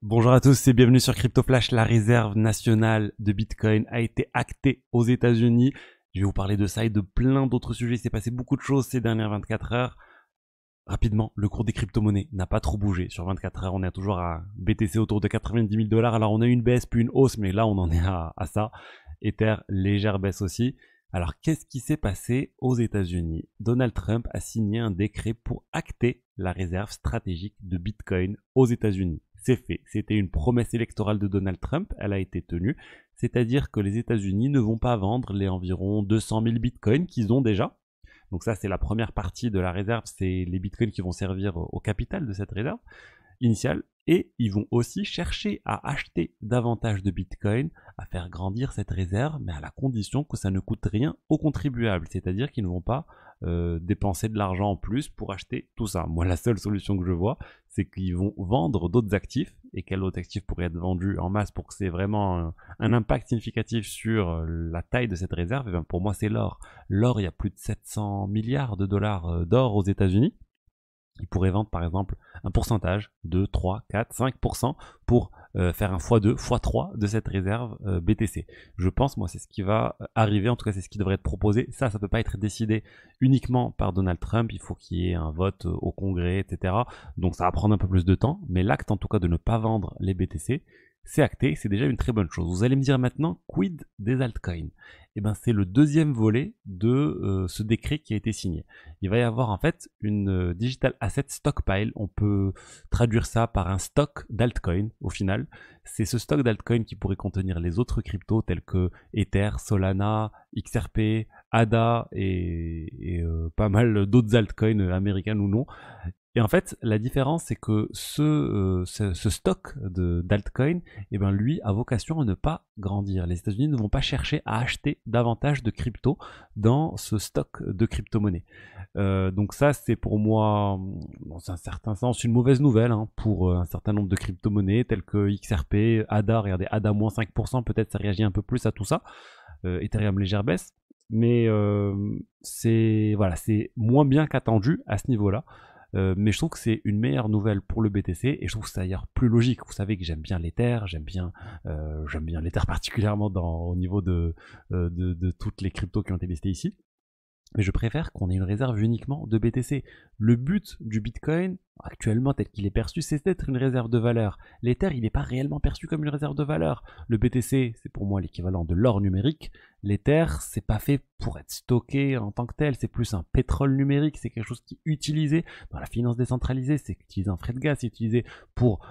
Bonjour à tous et bienvenue sur Crypto Flash. La réserve nationale de Bitcoin a été actée aux États-Unis. Je vais vous parler de ça et de plein d'autres sujets. Il s'est passé beaucoup de choses ces dernières 24 heures. Rapidement, le cours des crypto-monnaies n'a pas trop bougé. Sur 24 heures, on est toujours à BTC autour de 90 000 $. Alors on a eu une baisse puis une hausse, mais là on en est à ça. Ether, légère baisse aussi. Alors qu'est-ce qui s'est passé aux États-Unis? Donald Trump a signé un décret pour acter la réserve stratégique de Bitcoin aux États-Unis. C'est fait. C'était une promesse électorale de Donald Trump. Elle a été tenue. C'est-à-dire que les États-Unis ne vont pas vendre les environ 200 000 bitcoins qu'ils ont déjà. Donc ça, c'est la première partie de la réserve. C'est les bitcoins qui vont servir au capital de cette réserve initiale. Et ils vont aussi chercher à acheter davantage de bitcoin, à faire grandir cette réserve, mais à la condition que ça ne coûte rien aux contribuables. C'est-à-dire qu'ils ne vont pas dépenser de l'argent en plus pour acheter tout ça. Moi, la seule solution que je vois, c'est qu'ils vont vendre d'autres actifs. Et quels autres actifs pourraient être vendus en masse pour que c'est vraiment un impact significatif sur la taille de cette réserve? Et bien pour moi, c'est l'or. L'or, il y a plus de 700 milliards de dollars d'or aux États-Unis. Ils pourraient vendre par exemple un pourcentage, 2, 3, 4, 5% pour faire un x2, x3 de cette réserve BTC. Je pense, moi, c'est ce qui va arriver, en tout cas c'est ce qui devrait être proposé. Ça peut pas être décidé uniquement par Donald Trump, il faut qu'il y ait un vote au Congrès, etc. Donc ça va prendre un peu plus de temps, mais l'acte en tout cas de ne pas vendre les BTC, c'est acté, c'est déjà une très bonne chose. Vous allez me dire maintenant, quid des altcoins? Eh ben, c'est le deuxième volet de ce décret qui a été signé. Il va y avoir en fait une digital asset stockpile. On peut traduire ça par un stock d'altcoins au final. C'est ce stock d'altcoins qui pourrait contenir les autres cryptos tels que Ether, Solana, XRP, ADA et pas mal d'autres altcoins américaines ou non. Et en fait, la différence, c'est que ce stock d'altcoin, eh ben, lui, a vocation à ne pas grandir. Les États-Unis ne vont pas chercher à acheter davantage de crypto dans ce stock de crypto-monnaies. Donc ça, c'est pour moi, dans un certain sens, une mauvaise nouvelle hein, pour un certain nombre de crypto-monnaies telles que XRP, ADA. Regardez, ADA moins 5%, peut-être ça réagit un peu plus à tout ça. Ethereum légère baisse. Mais c'est voilà, c'est moins bien qu'attendu à ce niveau-là. Mais je trouve que c'est une meilleure nouvelle pour le BTC et je trouve que c'est d'ailleurs plus logique. Vous savez que j'aime bien l'Ether, j'aime bien l'Ether particulièrement au niveau de toutes les cryptos qui ont été listées ici. Mais je préfère qu'on ait une réserve uniquement de BTC. Le but du Bitcoin, actuellement tel qu'il est perçu, c'est d'être une réserve de valeur. L'Ether, il n'est pas réellement perçu comme une réserve de valeur. Le BTC, c'est pour moi l'équivalent de l'or numérique. L'Ether, c'est pas fait pour être stocké en tant que tel, c'est plus un pétrole numérique, c'est quelque chose qui est utilisé dans la finance décentralisée, c'est utilisé en frais de gaz, c'est utilisé pour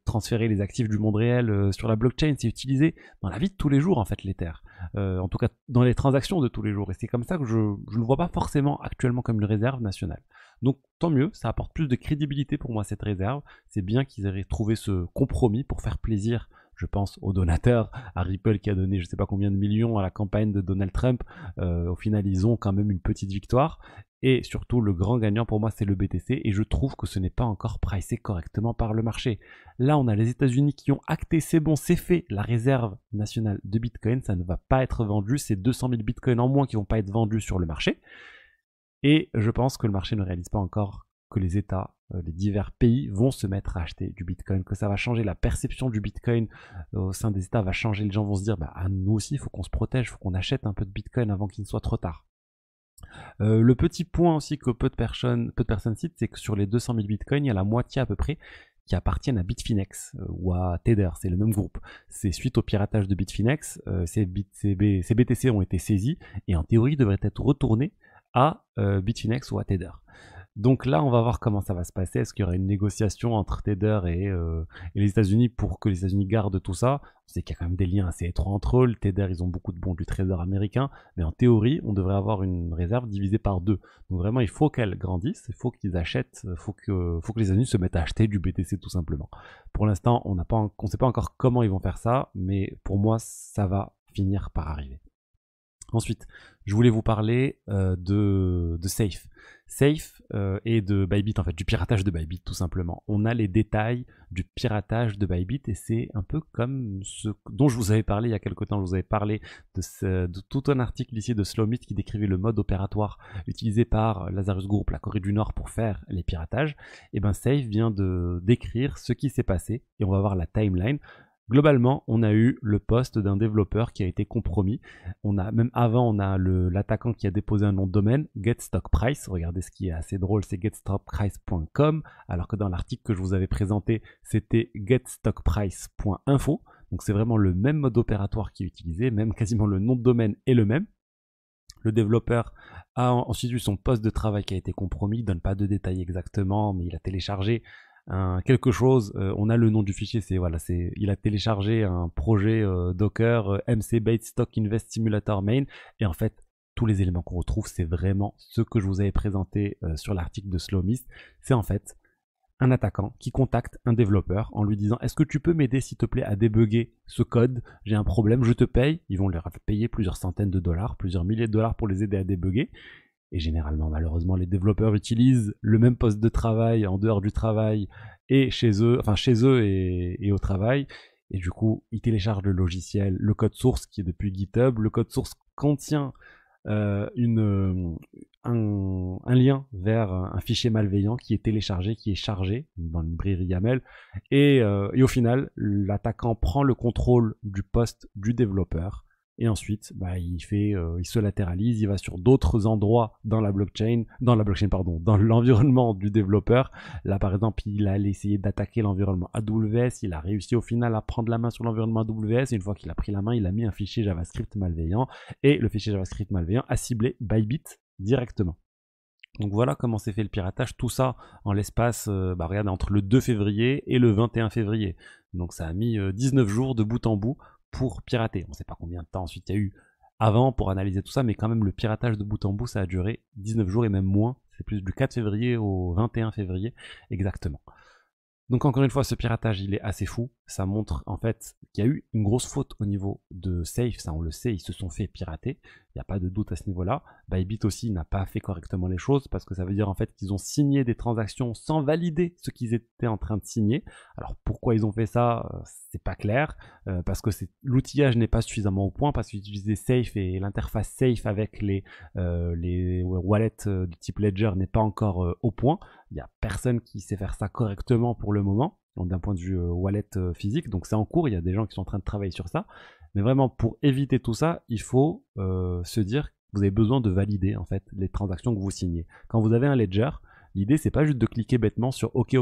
transférer les actifs du monde réel sur la blockchain, c'est utilisé dans la vie de tous les jours en fait l'Ether. En tout cas dans les transactions de tous les jours. Et c'est comme ça que je ne le vois pas forcément actuellement comme une réserve nationale. Donc tant mieux, ça apporte plus de crédibilité pour moi cette réserve. C'est bien qu'ils aient trouvé ce compromis pour faire plaisir, je pense, aux donateurs, à Ripple qui a donné je sais pas combien de millions à la campagne de Donald Trump. Au final, ils ont quand même une petite victoire. Et surtout, le grand gagnant pour moi, c'est le BTC. Et je trouve que ce n'est pas encore pricé correctement par le marché. Là, on a les États-Unis qui ont acté, c'est bon, c'est fait, la réserve nationale de Bitcoin. Ça ne va pas être vendu. C'est 200 000 Bitcoins en moins qui vont pas être vendus sur le marché. Et je pense que le marché ne réalise pas encore que les États, les divers pays vont se mettre à acheter du Bitcoin, que ça va changer la perception du Bitcoin au sein des États, va changer. Les gens vont se dire, bah, nous aussi, il faut qu'on se protège, il faut qu'on achète un peu de Bitcoin avant qu'il ne soit trop tard. Le petit point aussi que peu de personnes citent, c'est que sur les 200 000 bitcoins, il y a la moitié à peu près qui appartiennent à Bitfinex ou à Tether, c'est le même groupe. C'est suite au piratage de Bitfinex, ces BTC ont été saisis et en théorie devraient être retournés à Bitfinex ou à Tether. Donc là, on va voir comment ça va se passer. Est-ce qu'il y aura une négociation entre Tether et les États-Unis pour que les États-Unis gardent tout ça? On sait qu'il y a quand même des liens assez étroits entre eux. Le Tether, ils ont beaucoup de bons du Trésor américain, mais en théorie, on devrait avoir une réserve divisée par deux. Donc vraiment, il faut qu'elle grandisse, il faut qu'ils achètent, il faut que les États-Unis se mettent à acheter du BTC tout simplement. Pour l'instant, on ne sait pas encore comment ils vont faire ça, mais pour moi, ça va finir par arriver. Ensuite, je voulais vous parler de Safe. Safe et de Bybit, en fait, du piratage de Bybit, tout simplement. On a les détails du piratage de Bybit et c'est un peu comme ce dont je vous avais parlé il y a quelques temps. Je vous avais parlé de tout un article ici de Slowmit qui décrivait le mode opératoire utilisé par Lazarus Group, la Corée du Nord, pour faire les piratages. Et ben Safe vient de décrire ce qui s'est passé et on va voir la timeline. Globalement, on a eu le poste d'un développeur qui a été compromis. Même avant, on a l'attaquant qui a déposé un nom de domaine, GetStockPrice. Regardez, ce qui est assez drôle, c'est getstockprice.com, alors que dans l'article que je vous avais présenté, c'était getstockprice.info. Donc c'est vraiment le même mode opératoire qui est utilisé, même quasiment le nom de domaine est le même. Le développeur a ensuite eu son poste de travail qui a été compromis, il ne donne pas de détails exactement, mais il a téléchargé quelque chose, on a le nom du fichier, il a téléchargé un projet Docker MC Bait Stock Invest Simulator Main, et en fait tous les éléments qu'on retrouve, c'est vraiment ce que je vous avais présenté sur l'article de Slowmist. C'est en fait un attaquant qui contacte un développeur en lui disant: est-ce que tu peux m'aider s'il te plaît à débugger ce code, j'ai un problème, je te paye. Ils vont leur payer plusieurs centaines de dollars, plusieurs milliers de dollars pour les aider à débugger. Et généralement, malheureusement, les développeurs utilisent le même poste de travail en dehors du travail et chez eux, et au travail. Et du coup, ils téléchargent le logiciel, le code source qui est depuis GitHub. Le code source contient un lien vers un fichier malveillant qui est téléchargé, qui est chargé dans une librairie YAML. Et au final, l'attaquant prend le contrôle du poste du développeur. Et ensuite, il se latéralise, il va sur d'autres endroits dans l'environnement du développeur. Là, par exemple, il a essayé d'attaquer l'environnement AWS, il a réussi au final à prendre la main sur l'environnement AWS, et une fois qu'il a pris la main, il a mis un fichier JavaScript malveillant, et le fichier JavaScript malveillant a ciblé Bybit directement. Donc voilà comment s'est fait le piratage, tout ça en l'espace, regardez, entre le 2 février et le 21 février. Donc ça a mis 19 jours de bout en bout pour pirater. On ne sait pas combien de temps ensuite il y a eu avant pour analyser tout ça, mais quand même le piratage de bout en bout, ça a duré 19 jours et même moins. C'est plus du 4 février au 21 février exactement. Donc encore une fois, ce piratage, il est assez fou. Ça montre en fait qu'il y a eu une grosse faute au niveau de Safe, ça on le sait, ils se sont fait pirater. Il n'y a pas de doute à ce niveau-là. Bybit aussi n'a pas fait correctement les choses, parce que ça veut dire en fait qu'ils ont signé des transactions sans valider ce qu'ils étaient en train de signer. Alors pourquoi ils ont fait ça, c'est pas clair, parce que l'outillage n'est pas suffisamment au point, parce qu'ils utilisaient Safe et l'interface Safe avec les wallets du type Ledger n'est pas encore au point. Il n'y a personne qui sait faire ça correctement pour le moment, d'un point de vue wallet physique, donc c'est en cours, il y a des gens qui sont en train de travailler sur ça. Mais vraiment, pour éviter tout ça, il faut se dire que vous avez besoin de valider en fait les transactions que vous signez. Quand vous avez un ledger, l'idée c'est pas juste de cliquer bêtement sur OK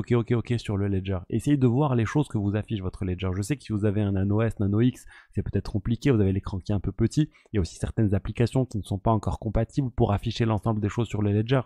sur le ledger. Essayez de voir les choses que vous affiche votre ledger. Je sais que si vous avez un Nano S, Nano X, c'est peut-être compliqué, vous avez l'écran qui est un peu petit. Il y a aussi certaines applications qui ne sont pas encore compatibles pour afficher l'ensemble des choses sur le ledger.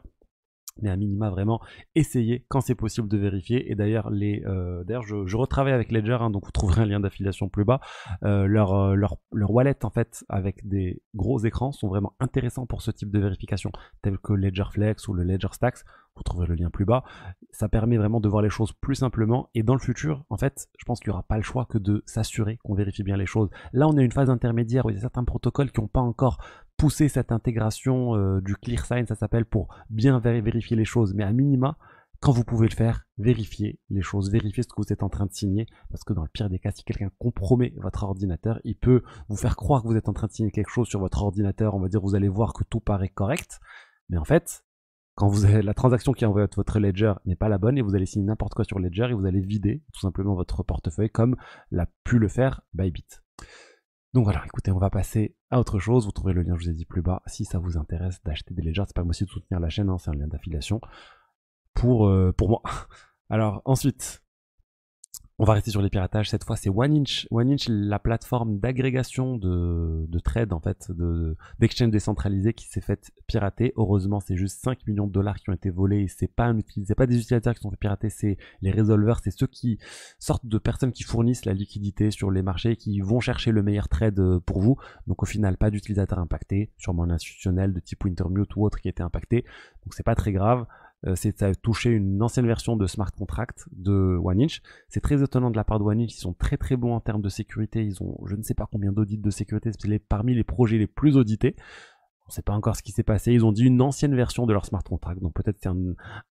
Mais à minima, vraiment, essayez quand c'est possible de vérifier. Et d'ailleurs, je retravaille avec Ledger, donc vous trouverez un lien d'affiliation plus bas. Leur wallet, en fait, avec des gros écrans, sont vraiment intéressants pour ce type de vérification, tel que Ledger Flex ou le Ledger Stacks. Vous trouverez le lien plus bas. Ça permet vraiment de voir les choses plus simplement. Et dans le futur, en fait, je pense qu'il n'y aura pas le choix que de s'assurer qu'on vérifie bien les choses. Là, on est à une phase intermédiaire où il y a certains protocoles qui n'ont pas encore pousser cette intégration du ClearSign, ça s'appelle, pour bien vérifier les choses. Mais à minima, quand vous pouvez le faire, vérifiez les choses, vérifiez ce que vous êtes en train de signer, parce que dans le pire des cas, si quelqu'un compromet votre ordinateur, il peut vous faire croire que vous êtes en train de signer quelque chose sur votre ordinateur. On va dire, vous allez voir que tout paraît correct, mais en fait, quand vous avez la transaction qui envoie votre ledger n'est pas la bonne, et vous allez signer n'importe quoi sur ledger et vous allez vider tout simplement votre portefeuille, comme l'a pu le faire Bybit. Donc voilà, écoutez, on va passer à autre chose. Vous trouverez le lien, je vous ai dit, plus bas, si ça vous intéresse d'acheter des ledgers. Ça permet aussi de soutenir la chaîne, c'est un lien d'affiliation pour moi. Alors ensuite, on va rester sur les piratages. Cette fois, c'est OneInch. OneInch, la plateforme d'agrégation de trade, en fait, d'exchange décentralisé qui s'est faite pirater. Heureusement, c'est juste 5 millions de dollars qui ont été volés. C'est pas des utilisateurs qui sont fait pirater, c'est les resolvers, c'est ceux qui sortent de personnes qui fournissent la liquidité sur les marchés, qui vont chercher le meilleur trade pour vous. Donc au final, pas d'utilisateurs impactés, sûrement un institutionnel de type Wintermute ou autre qui a été impacté. Donc c'est pas très grave. ça a touché une ancienne version de smart contract de OneInch. C'est très étonnant de la part de OneInch, ils sont très très bons en termes de sécurité, ils ont je ne sais pas combien d'audits de sécurité, c'est parmi les projets les plus audités. On ne sait pas encore ce qui s'est passé, ils ont dit une ancienne version de leur smart contract, donc peut-être c'est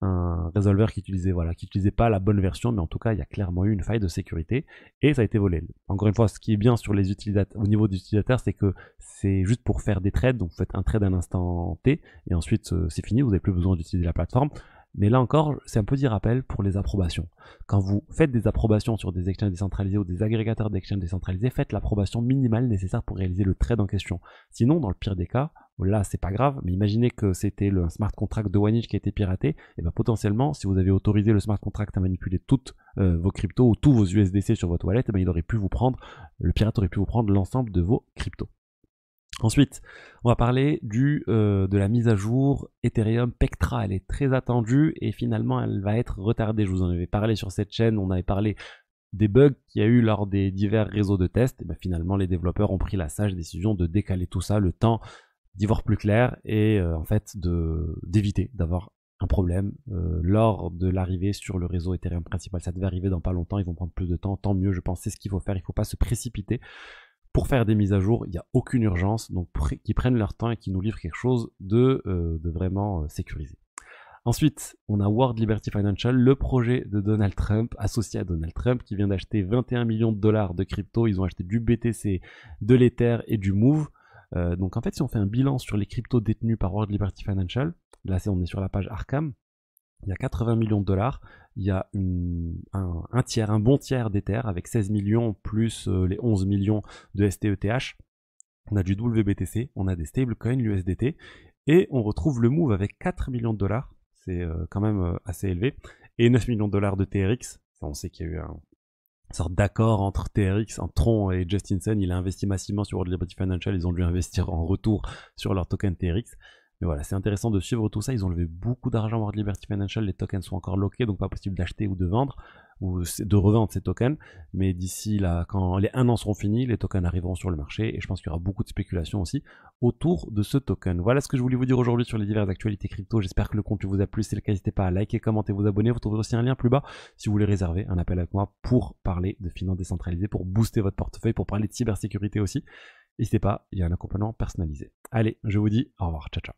un résolveur qui utilisait pas la bonne version, mais en tout cas il y a clairement eu une faille de sécurité et ça a été volé. Encore une fois, ce qui est bien sur les utilisateurs, au niveau des utilisateurs, c'est que c'est juste pour faire des trades, donc vous faites un trade à un instant T et ensuite c'est fini, vous n'avez plus besoin d'utiliser la plateforme. Mais là encore, c'est un petit rappel pour les approbations. Quand vous faites des approbations sur des exchanges décentralisés ou des agrégateurs d'exchanges décentralisés, faites l'approbation minimale nécessaire pour réaliser le trade en question. Sinon, dans le pire des cas, là c'est pas grave, mais imaginez que c'était le smart contract de OneInch qui a été piraté, et bien potentiellement, si vous avez autorisé le smart contract à manipuler toutes vos cryptos ou tous vos USDC sur votre wallet, et bien le pirate aurait pu vous prendre l'ensemble de vos cryptos. Ensuite, on va parler de la mise à jour Ethereum Pectra. Elle est très attendue et finalement elle va être retardée. Je vous en avais parlé sur cette chaîne, on avait parlé des bugs qu'il y a eu lors des divers réseaux de tests. Et bien finalement les développeurs ont pris la sage décision de décaler tout ça, le temps d'y voir plus clair et en fait d'éviter d'avoir un problème lors de l'arrivée sur le réseau Ethereum principal. Ça devait arriver dans pas longtemps, ils vont prendre plus de temps, tant mieux, je pense c'est ce qu'il faut faire, il ne faut pas se précipiter. Pour faire des mises à jour, il n'y a aucune urgence, donc qu'ils prennent leur temps et qu'ils nous livrent quelque chose de vraiment sécurisé. Ensuite, on a World Liberty Financial, le projet de Donald Trump, associé à Donald Trump, qui vient d'acheter 21 millions de dollars de crypto. Ils ont acheté du BTC, de l'Ether et du Move. Donc en fait, si on fait un bilan sur les cryptos détenus par World Liberty Financial, là on est sur la page Arkham, il y a 80 millions de dollars, il y a un bon tiers d'Ether avec 16 millions plus les 11 millions de STETH. On a du WBTC, on a des stablecoins, l'USDT, et on retrouve le Move avec 4 millions de dollars, c'est quand même assez élevé, et 9 millions de dollars de TRX. Enfin, on sait qu'il y a eu une sorte d'accord entre TRX, entre Tron et Justinson. Il a investi massivement sur World Liberty Financial, ils ont dû investir en retour sur leur token TRX. Mais voilà, c'est intéressant de suivre tout ça. Ils ont levé beaucoup d'argent World Liberty Financial. Les tokens sont encore lockés, donc pas possible d'acheter ou de vendre, ou de revendre ces tokens. Mais d'ici là, quand les 1 an seront finis, les tokens arriveront sur le marché. Et je pense qu'il y aura beaucoup de spéculation aussi autour de ce token. Voilà ce que je voulais vous dire aujourd'hui sur les diverses actualités crypto. J'espère que le contenu vous a plu. Si c'est le cas, n'hésitez pas à liker, commenter, vous abonner. Vous trouverez aussi un lien plus bas si vous voulez réserver un appel avec moi pour parler de finances décentralisées, pour booster votre portefeuille, pour parler de cybersécurité aussi. N'hésitez pas, il y a un accompagnement personnalisé. Allez, je vous dis au revoir, ciao ciao.